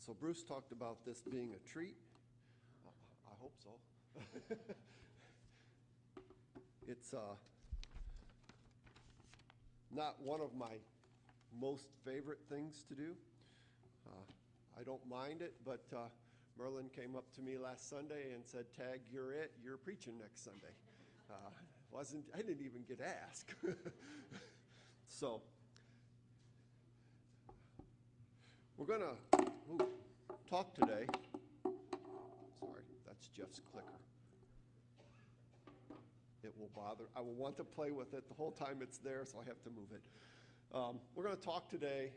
So Bruce talked about this being a treat. I hope so. It's not one of my most favorite things to do. I don't mind it, but Merlin came up to me last Sunday and said, "Tag, you're it. You're preaching next Sunday." I didn't even get asked. So we're going to talk today. Sorry, that's Jeff's clicker. It will bother. I will want to play with it the whole time it's there, so I have to move it. We're going to talk today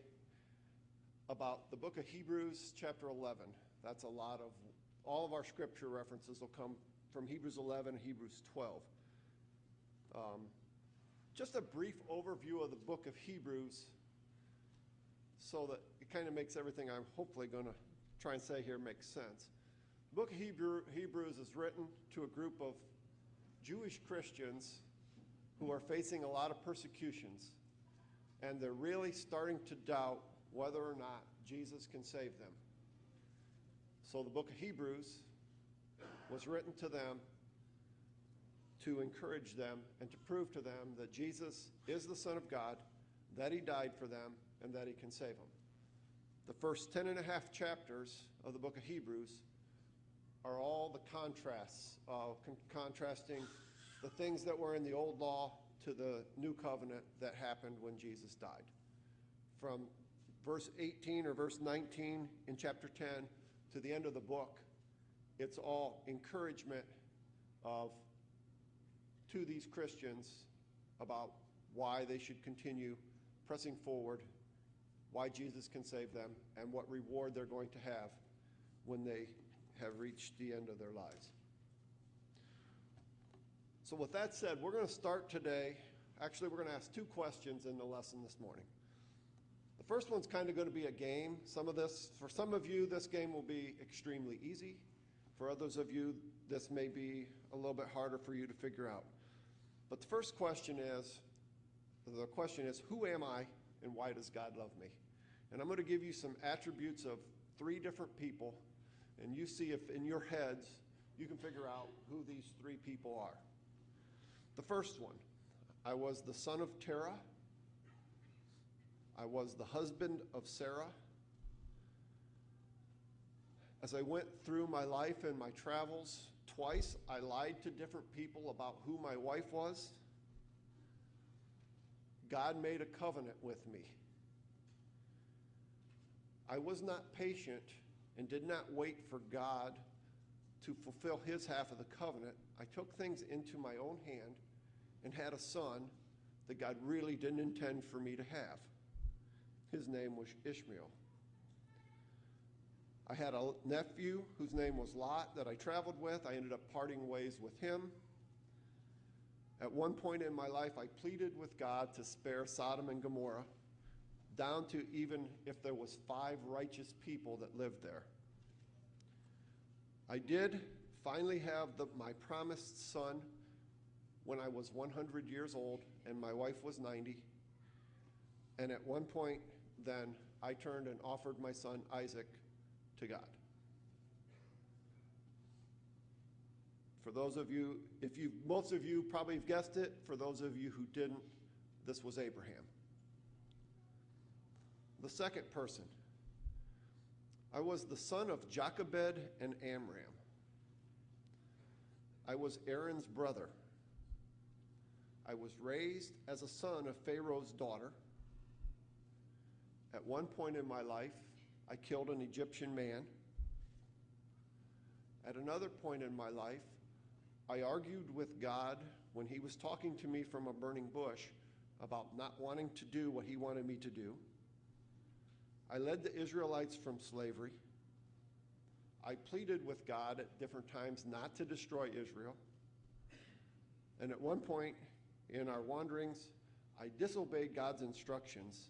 about the book of Hebrews, chapter 11. That's all of our scripture references will come from Hebrews 11 and Hebrews 12. Just a brief overview of the book of Hebrews so that it kind of makes everything I'm hopefully going to try and say here make sense. The book of Hebrews is written to a group of Jewish Christians who are facing a lot of persecutions, and they're really starting to doubt whether or not Jesus can save them. So the book of Hebrews was written to them to encourage them and to prove to them that Jesus is the Son of God, that he died for them, and that he can save them. The first 10 and a half chapters of the book of Hebrews are all the contrasts, contrasting the things that were in the old law to the new covenant that happened when Jesus died. From verse 18 or verse 19 in chapter 10 to the end of the book, it's all encouragement to these Christians about why they should continue pressing forward, why Jesus can save them, and what reward they're going to have when they have reached the end of their lives. So with that said, we're going to start today. Actually, we're going to ask two questions in the lesson this morning. The first one's kind of going to be a game. For some of you, this game will be extremely easy. For others of you, this may be a little bit harder for you to figure out. But the first question is, who am I and why does God love me? And I'm going to give you some attributes of three different people, and you see if in your heads you can figure out who these three people are. The first one, I was the son of Terah. I was the husband of Sarah. As I went through my life and my travels, twice I lied to different people about who my wife was. God made a covenant with me. I was not patient and did not wait for God to fulfill his half of the covenant. I took things into my own hand and had a son that God really didn't intend for me to have. His name was Ishmael. I had a nephew whose name was Lot that I traveled with. I ended up parting ways with him. At one point in my life, I pleaded with God to spare Sodom and Gomorrah, down to even if there was 5 righteous people that lived there. I did finally have my promised son when I was 100 years old and my wife was 90. And at one point then, I turned and offered my son Isaac to God. For those of you, most of you probably have guessed it. For those of you who didn't, this was Abraham. The second person, I was the son of Jochebed and Amram. I was Aaron's brother. I was raised as a son of Pharaoh's daughter. At one point in my life, I killed an Egyptian man. At another point in my life, I argued with God when he was talking to me from a burning bush about not wanting to do what he wanted me to do. I led the Israelites from slavery. I pleaded with God at different times not to destroy Israel. And at one point in our wanderings, I disobeyed God's instructions,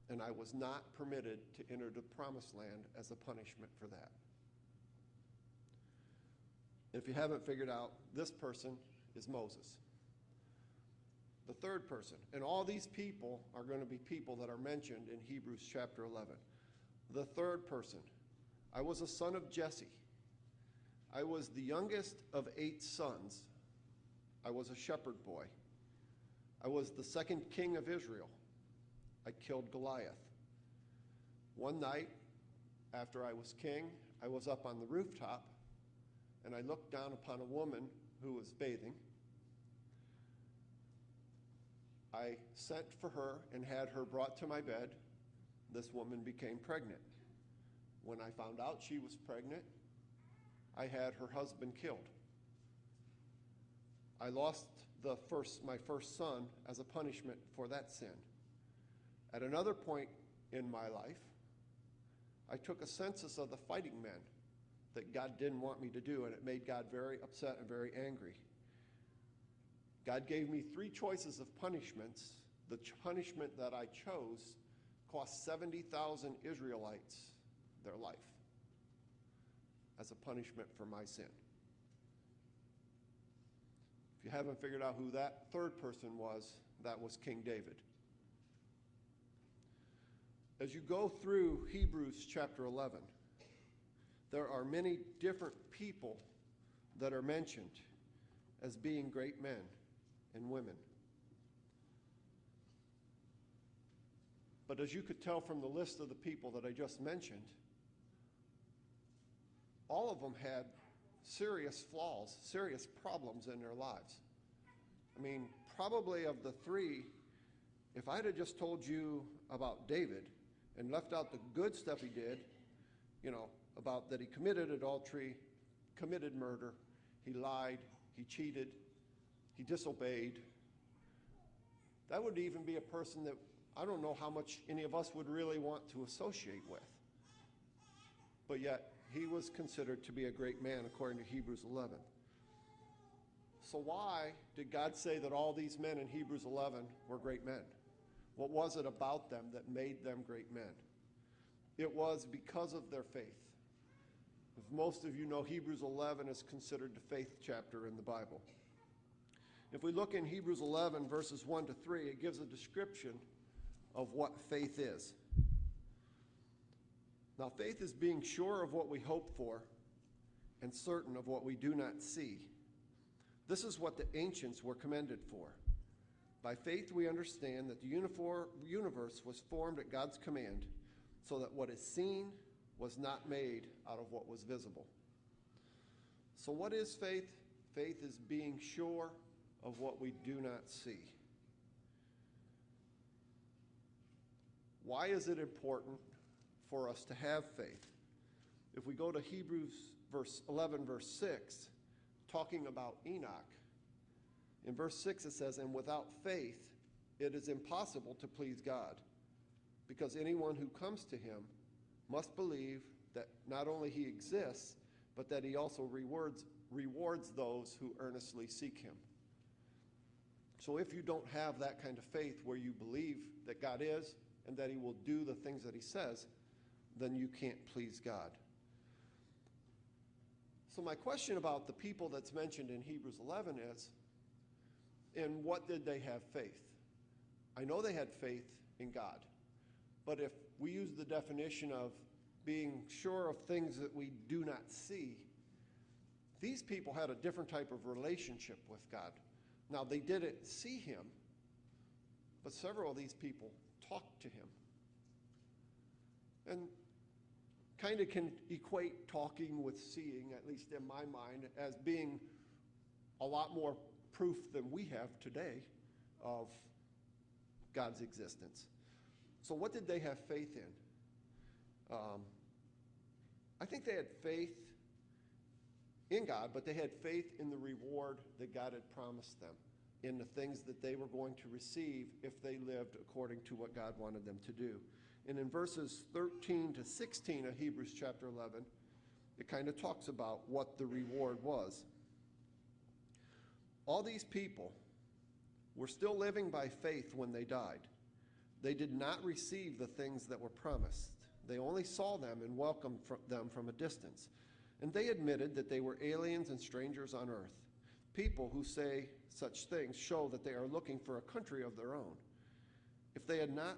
and I was not permitted to enter the promised land as a punishment for that. If you haven't figured out, this person is Moses. The third person, and all these people are going to be people that are mentioned in Hebrews chapter 11. The third person, I was a son of Jesse. I was the youngest of 8 sons. I was a shepherd boy. I was the second king of Israel. I killed Goliath. One night, after I was king, I was up on the rooftop, and I looked down upon a woman who was bathing. I sent for her and had her brought to my bed. This woman became pregnant. When I found out she was pregnant, I had her husband killed. I lost my first son as a punishment for that sin. At another point in my life, I took a census of the fighting men that God didn't want me to do, and it made God very upset and very angry. God gave me 3 choices of punishments. The punishment that I chose cost 70,000 Israelites their life as a punishment for my sin. If you haven't figured out who that third person was, that was King David. As you go through Hebrews chapter 11, there are many different people that are mentioned as being great men and women. But as you could tell from the list of the people that I just mentioned, all of them had serious flaws, serious problems in their lives. I mean, probably of the 3, if I'd have just told you about David and left out the good stuff he did, about that he committed adultery, committed murder, he lied, he cheated, he disobeyed, that would even be a person that I don't know how much any of us would really want to associate with. But yet, he was considered to be a great man according to Hebrews 11. So why did God say that all these men in Hebrews 11 were great men? What was it about them that made them great men? It was because of their faith. As most of you know, Hebrews 11 is considered the faith chapter in the Bible. If we look in Hebrews 11, verses 1 to 3, it gives a description of what faith is. Now, faith is being sure of what we hope for and certain of what we do not see. This is what the ancients were commended for. By faith, we understand that the universe was formed at God's command, so that what is seen was not made out of what was visible. So what is faith? Faith is being sure of what we do not see. Why is it important for us to have faith? If we go to Hebrews 11, verse 6, talking about Enoch, in verse 6 it says, "And without faith it is impossible to please God, because anyone who comes to him must believe that not only he exists, but that he also rewards those who earnestly seek him." So if you don't have that kind of faith where you believe that God is and that he will do the things that he says, then you can't please God. So my question about the people that's mentioned in Hebrews 11 is, in what did they have faith? I know they had faith in God, but if we use the definition of being sure of things that we do not see, these people had a different type of relationship with God. Now, they didn't see him, but several of these people talked to him. And kind of can equate talking with seeing, at least in my mind, as being a lot more proof than we have today of God's existence. So what did they have faith in? I think they had faith in God, but they had faith in the reward that God had promised them, in the things that they were going to receive if they lived according to what God wanted them to do. And in verses 13 to 16 of Hebrews chapter 11, it kind of talks about what the reward was. All these people were still living by faith when they died. They did not receive the things that were promised. They only saw them and welcomed them from a distance. And they admitted that they were aliens and strangers on earth. People who say such things show that they are looking for a country of their own. If they had not